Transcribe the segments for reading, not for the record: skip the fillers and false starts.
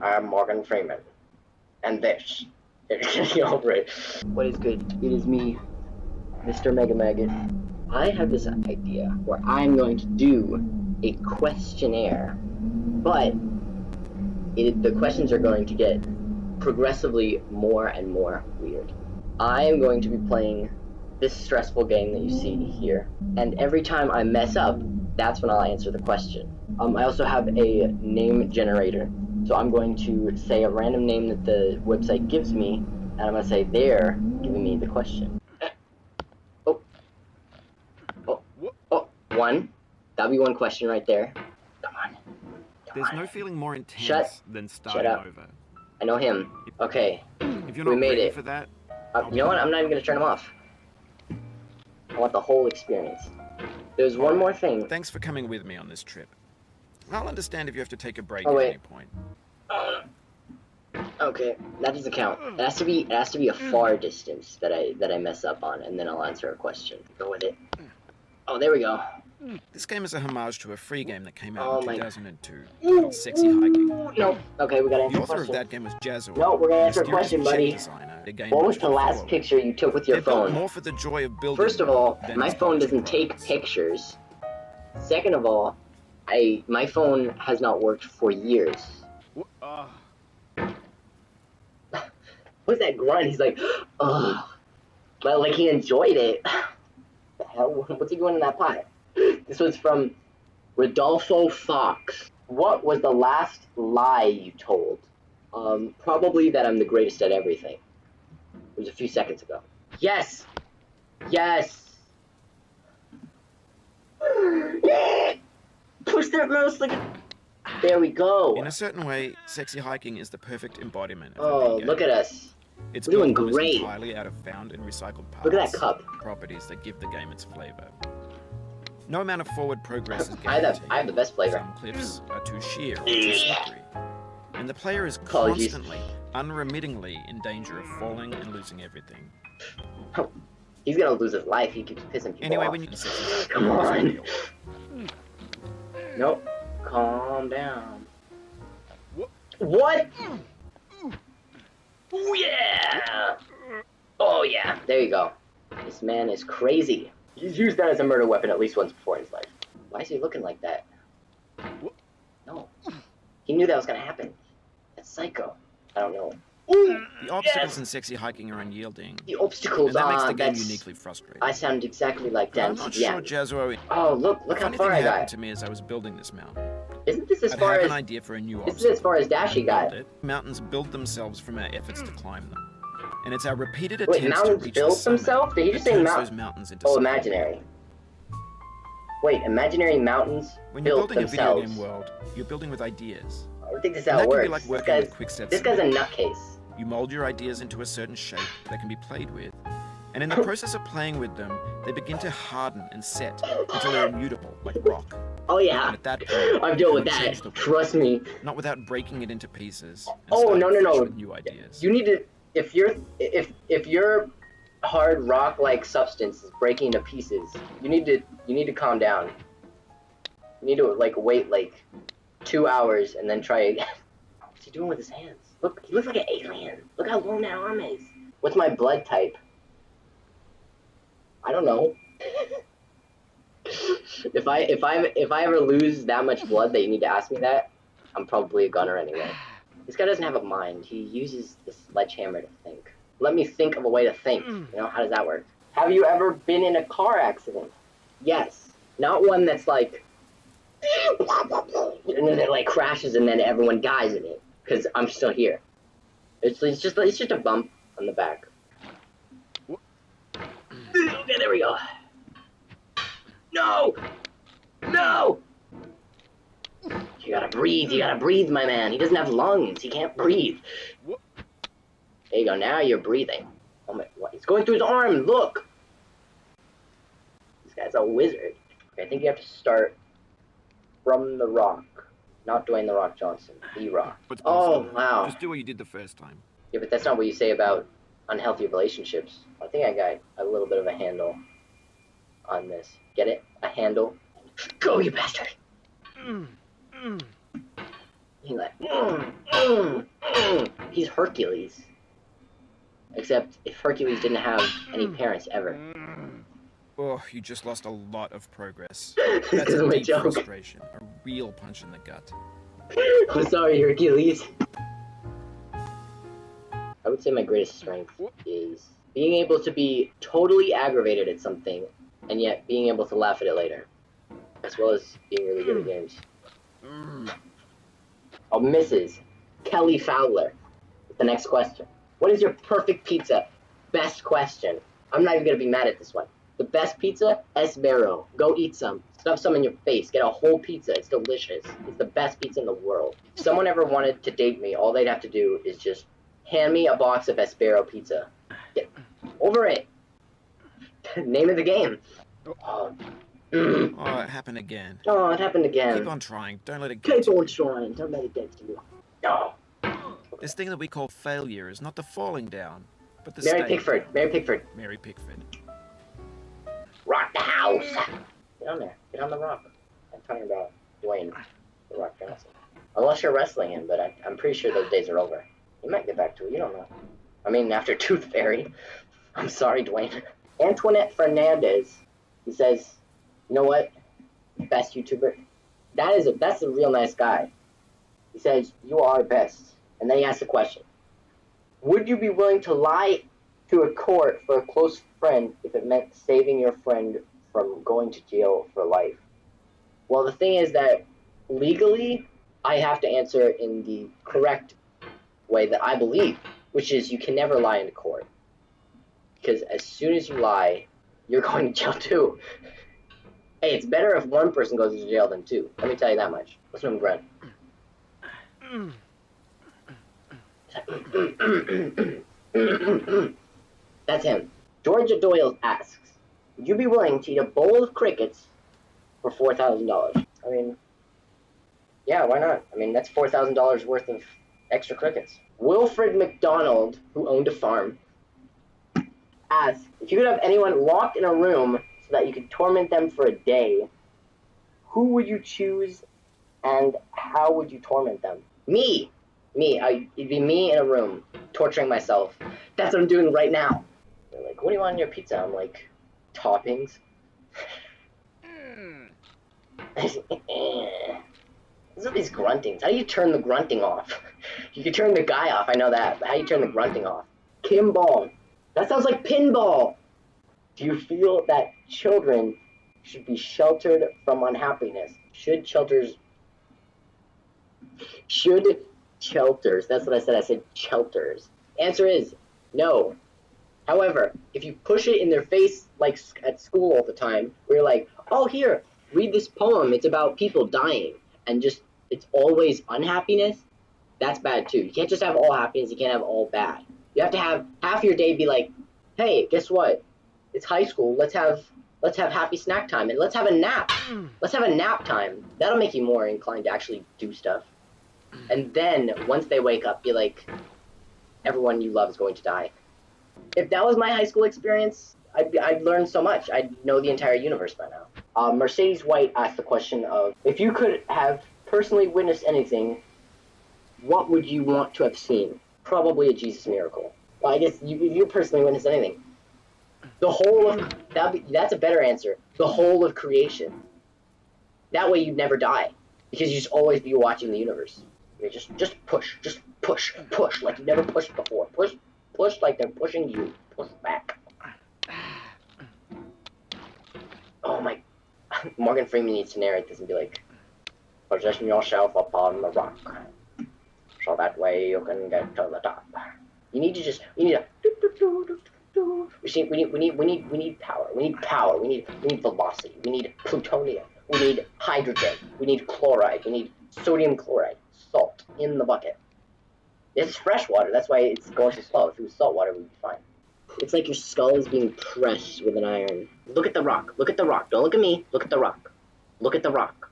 I'm Morgan Freeman. And this is Getting Over It. What is good? It is me, MrMegaMaggot. I have this idea where I'm going to do a questionnaire, but the questions are going to get progressively more and more weird. I am going to be playing this stressful game that you see here, and every time I mess up, that's when I'll answer the question. I also have a name generator, so I'm going to say a random name that the website gives me, and I'm going to say they're giving me the question. One. That'll be one question right there. Come on. There's no feeling more intense than starting over. I know him. Okay. If you're not ready for that, you know what? I'm not even going to turn him off. I want the whole experience. There's one more thing. Thanks for coming with me on this trip. I'll understand if you have to take a break at any point. Okay, that doesn't count. It has to be a far distance that I mess up on, and then I'll answer a question. Go with it. Oh, there we go. This game is a homage to a free game that came out in 2002 called Sexy Hiking. No. Okay, we gotta answer the a author question. of that game was Jazzo. No, we're gonna answer a question, buddy. What was the last picture you took with your phone? More for the joy of building. First of all, my phone doesn't take pictures. Second of all, my phone has not worked for years. What's that grunt? He's like, ugh. But like he enjoyed it. The hell? What's he doing in that pot? This was from Rodolfo Fox. What was the last lie you told? Probably that I'm the greatest at everything. It was a few seconds ago. Yes! Yes! Push that mouse like a... There we go! In a certain way, Sexy Hiking is the perfect embodiment of Oh, look at us. It's doing great. Entirely out of found and recycled parts. Look at that cup. Properties that give the game its flavor. No amount of forward progress is guaranteed. I have the best flavor. Some cliffs are too sheer or too slippery. And the player is constantly, unremittingly in danger of falling and losing everything. Oh, he's gonna lose his life. He keeps pissing people anyway, off. When you come on. Nope. Calm down. What? Oh yeah! Oh yeah! There you go. This man is crazy. He's used that as a murder weapon at least once before in his life. Why is he looking like that? No. He knew that was gonna happen. That's psycho. I don't know. Ooh, the obstacles in Sexy Hiking are unyielding. The obstacles, and that makes the game uniquely frustrating. I sound exactly like Dan. I'm not sure, Jazzo. Oh, look how far I got. Happened to me as I was building this mountain. Isn't this as far as... I have an idea for a new obstacle. This is as far as Dashy got. Mountains build themselves from our efforts to climb them. And it's our repeated attempts mountains to reach build the summit themselves? Did he just say those mountains into imaginary. Wait, imaginary mountains when you're build building themselves. a video game world, you're building with ideas. I don't think this is how it works. Can be like working with quick steps. This guy's a nutcase. You mold your ideas into a certain shape that can be played with. And in the process of playing with them, they begin to harden and set until they're immutable, like rock. Oh yeah, and at that point, I've dealt with that. Trust me. Not without breaking it into pieces. Oh no. With new ideas. You need to, if your hard rock-like substance is breaking to pieces, you need to calm down. You need to like wait like 2 hours and then try again. What's he doing with his hands? Look, he looks like an alien. Look how long that arm is. What's my blood type? I don't know. If I ever lose that much blood that you need to ask me that, I'm probably a gunner anyway. This guy doesn't have a mind. He uses the sledgehammer to think. Let me think of a way to think. You know, how does that work? Have you ever been in a car accident? Yes. Not one that's like, and then it like crashes and then everyone dies in it. Because I'm still here. It's just a bump on the back. Okay, there we go. No! No! You gotta breathe, my man. He doesn't have lungs. He can't breathe. There you go. Now you're breathing. Oh my! What? He's going through his arm. Look. This guy's a wizard. I think you have to start from the rock. Not Dwayne The Rock Johnson, The Rock. Oh, wow. Just do what you did the first time. Yeah, but that's not what you say about unhealthy relationships. I think I got a little bit of a handle on this. Get it? A handle? Go, you bastard! He's like, he's Hercules. Except if Hercules didn't have any parents ever. Oh, you just lost a lot of progress. This That's is a my deep joke. frustration. A real punch in the gut. I'm sorry, Hercules. I would say my greatest strength is being able to be totally aggravated at something and yet being able to laugh at it later. As well as being really good at games. Oh, Mrs. Kelly Fowler. The next question. What is your perfect pizza? Best question. I'm not even going to be mad at this one. The best pizza? Sbarro. Go eat some. Stuff some in your face. Get a whole pizza. It's delicious. It's the best pizza in the world. If someone ever wanted to date me, all they'd have to do is just hand me a box of Sbarro pizza. Get over it. Name of the game. Oh, it happened again. Oh, it happened again. Keep on trying. Don't let it get Keep to on you. trying. Don't let it get to you. No. This thing that we call failure is not the falling down, but the Mary staying Pickford. down. Mary Pickford. Mary Pickford. Rock the house. Get on there. Get on the rock. I'm talking about Dwayne the Rock Johnson. Unless you're wrestling him, but I'm pretty sure those days are over. You might get back to it. You don't know. I mean, after Tooth Fairy. I'm sorry, Dwayne. Antoinette Fernandez. He says, you know what? Best YouTuber. That's a real nice guy. He says, you are best. And then he asks a question. Would you be willing to lie to a court for a close friend if it meant saving your friend from going to jail for life? Well, the thing is that legally, I have to answer in the correct way that I believe, which is you can never lie in court. Because as soon as you lie, you're going to jail too. Hey, it's better if one person goes to jail than two. Let me tell you that much. Listen to him grunt. That's him. Georgia Doyle asks, would you be willing to eat a bowl of crickets for $4,000? I mean, yeah, why not? I mean, that's $4,000 worth of extra crickets. Wilfred McDonald, who owned a farm, asks, if you could have anyone locked in a room so that you could torment them for a day, who would you choose and how would you torment them? Me! It'd be me in a room, torturing myself. That's what I'm doing right now. They're like, what do you want on your pizza? I'm like, toppings. What's up these gruntings? How do you turn the grunting off? You can turn the guy off, I know that, but how do you turn the grunting off? Kimball. That sounds like pinball. Do you feel that children should be sheltered from unhappiness? Should shelters, that's what I said shelters. Answer is no. However, if you push it in their face, like at school all the time, where you're like, oh, here, read this poem, it's about people dying, and just, it's always unhappiness, that's bad too. You can't just have all happiness, you can't have all bad. You have to have half your day be like, hey, guess what? It's high school, let's have happy snack time, and let's have a nap. Let's have a nap time. That'll make you more inclined to actually do stuff. And then, once they wake up, be like, everyone you love is going to die. If that was my high school experience, I'd learn so much. I'd know the entire universe by now. Mercedes White asked the question of, if you could have personally witnessed anything, what would you want to have seen? Probably a Jesus miracle. Well, I guess you personally witnessed anything. The whole of, that's a better answer. The whole of creation. That way you'd never die. Because you'd just always be watching the universe. You just push, like you never pushed before. Push like they're pushing you. Push back. Oh my, Morgan Freeman needs to narrate this and be like, position yourself upon the rock, so that way you can get to the top. We need power. We need velocity. We need plutonium. We need hydrogen. We need chloride. We need sodium chloride. Salt in the bucket. It's fresh water. That's why it's going so slow. If it was salt water, we'd be fine. It's like your skull is being pressed with an iron. Look at the rock. Look at the rock. Don't look at me. Look at the rock. Look at the rock.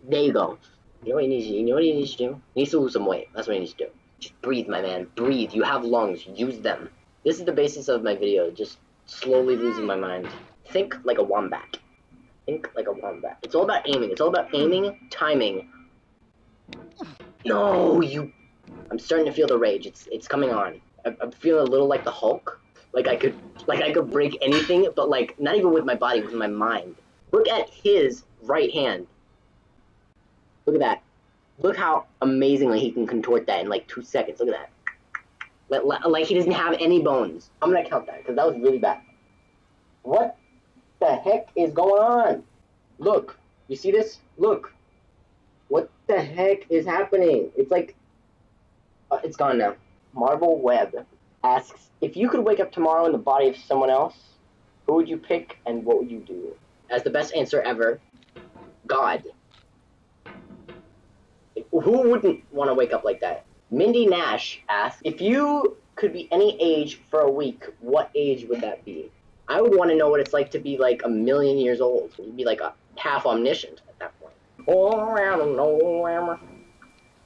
There you go. You know what you need to do? You know what you need to do? You need to lose some weight. That's what you need to do. Just breathe, my man. Breathe. You have lungs. Use them. This is the basis of my video. Just slowly losing my mind. Think like a wombat. Think like a wombat. It's all about aiming. It's all about aiming, timing, No, you. I'm starting to feel the rage. It's coming on. I'm feeling a little like the Hulk. Like I could break anything, but like not even with my body, with my mind. Look at his right hand. Look at that. Look how amazingly he can contort that in like 2 seconds. Look at that. Like he doesn't have any bones. I'm gonna count that because that was really bad. What the heck is going on? Look, you see this? Look. What the heck is happening? It's like, it's gone now. Marvel Webb asks, if you could wake up tomorrow in the body of someone else, who would you pick and what would you do? As the best answer ever, God. Who wouldn't want to wake up like that? Mindy Nash asks, if you could be any age for a week, what age would that be? I would want to know what it's like to be like 1,000,000 years old. You'd be like a half omniscient at that point. Oh, I don't know,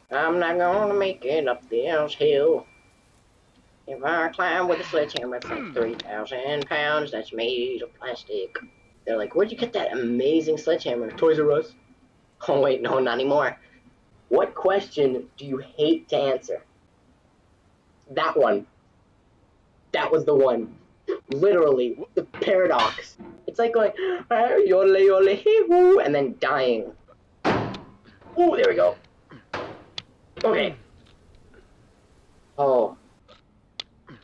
I'm not gonna make it up this hill. If I climb with a sledgehammer from 3,000 pounds that's made of plastic. They're like, where'd you get that amazing sledgehammer? Toys R Us. Oh wait, no, not anymore. What question do you hate to answer? That one. That was the one. Literally, the paradox. It's like going, yole yole hee woo, and then dying. Ooh, there we go. Okay. Oh.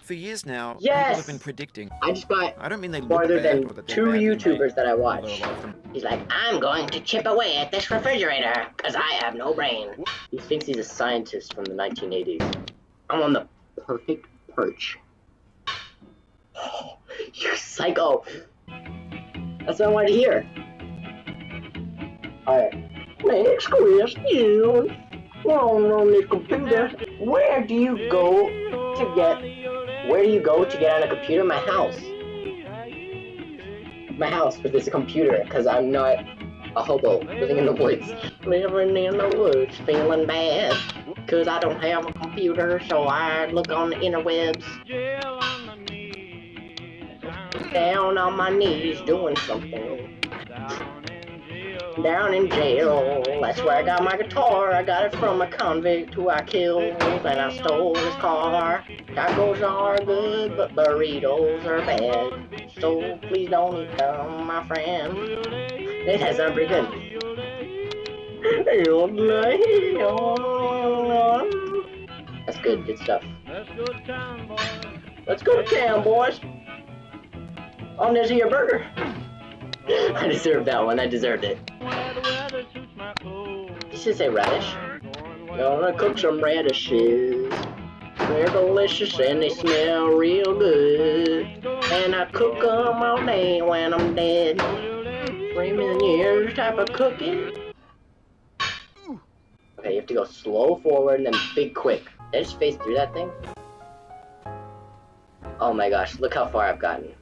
For years now, Yes! people have been predicting. I just got I don't mean they look farther bad than or that they're 2 badly YouTubers made, that I although watch. a lot of them- He's like, I'm going to chip away at this refrigerator, because I have no brain. He thinks he's a scientist from the 1980s. I'm on the perfect perch. Oh, you psycho. That's what I wanted to hear. Alright. Next question. On this computer. Where do you go to get on a computer? My house. My house with this computer, because I'm not a hobo living in the woods. Living in the woods, feeling bad, because I don't have a computer, so I look on the interwebs. Down on my knees, doing something. Down in jail, that's where I got my guitar. I got it from a convict who I killed, and I stole his car. Tacos are good, but burritos are bad. So please don't eat them, my friend. It has sounded pretty good. That's good stuff. Let's go to town, boys. On this here burger. I deserved that one. I deserved it. You should say radish. Gonna cook some radishes. They're delicious and they smell real good. And I cook them all day when I'm dead. 3,000,000 years type of cooking. Okay, you have to go slow forward and then big quick. Did I just face through that thing? Oh my gosh, look how far I've gotten.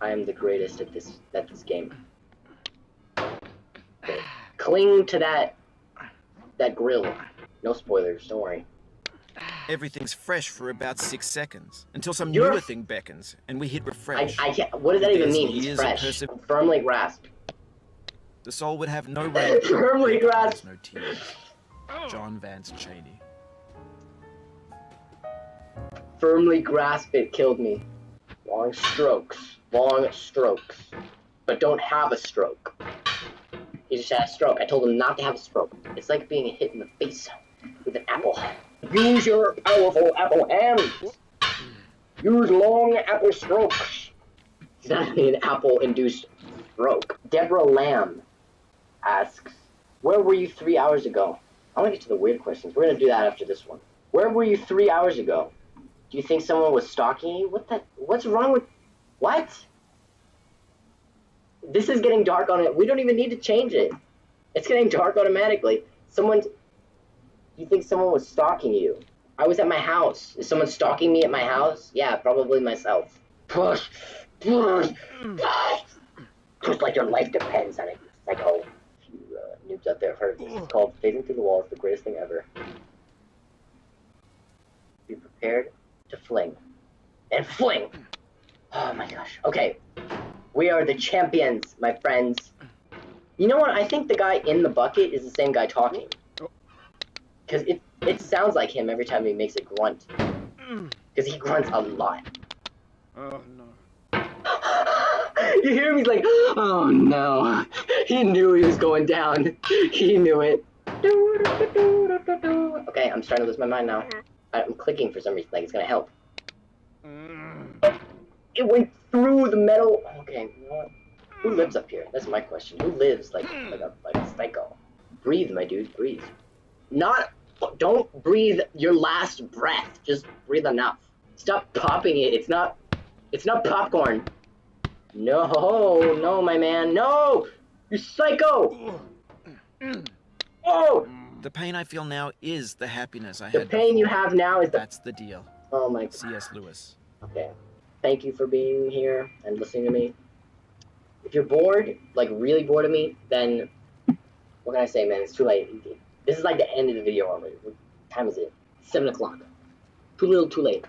I am the greatest at this game. Okay. Cling to that grill. No spoilers, don't worry. Everything's fresh for about 6 seconds, until some newer thing beckons, and we hit refresh. I can't, what does that even mean? He's fresh. Firmly grasped. The soul would have no range. Firmly grasped. No tears. John Vance Cheney. Firmly grasp it killed me. Long strokes. But don't have a stroke. He just had a stroke. I told him not to have a stroke. It's like being hit in the face with an apple. Use your powerful apple hands. Use long apple strokes. It's not really an apple-induced stroke. Deborah Lamb asks, where were you 3 hours ago? I want to get to the weird questions. We're going to do that after this one. Where were you 3 hours ago? Do you think someone was stalking you? What's wrong with... What? This is getting dark on it. We don't even need to change it. It's getting dark automatically. Do you think someone was stalking you? I was at my house. Is someone stalking me at my house? Yeah, probably myself. Push. Just like your life depends on it. Psycho. If you noobs out there have heard of this. It's called Phasing Through the Wall. It's the greatest thing ever. Be prepared to fling. And fling! Oh my gosh. Okay. We are the champions, my friends. You know what? I think the guy in the bucket is the same guy talking. Because it sounds like him every time he makes a grunt. Because he grunts a lot. Oh no. You hear him? He's like, oh no. He knew he was going down. He knew it. Okay, I'm starting to lose my mind now. I'm clicking for some reason, like it's gonna help. It went through the metal. Okay, you know what? Who lives up here? That's my question. Who lives like a psycho? Breathe, my dude, breathe. Don't breathe your last breath. Just breathe enough. Stop popping it. It's not popcorn. No, my man, no! You psycho! Oh! The pain I feel now is the happiness I The had pain you before. have now is the... That's the deal. Oh my god. C.S. Lewis. Okay. Thank you for being here and listening to me. If you're bored, like really bored of me, then... What can I say, man? It's too late. This is like the end of the video already. What time is it? 7 o'clock. Too little, too late.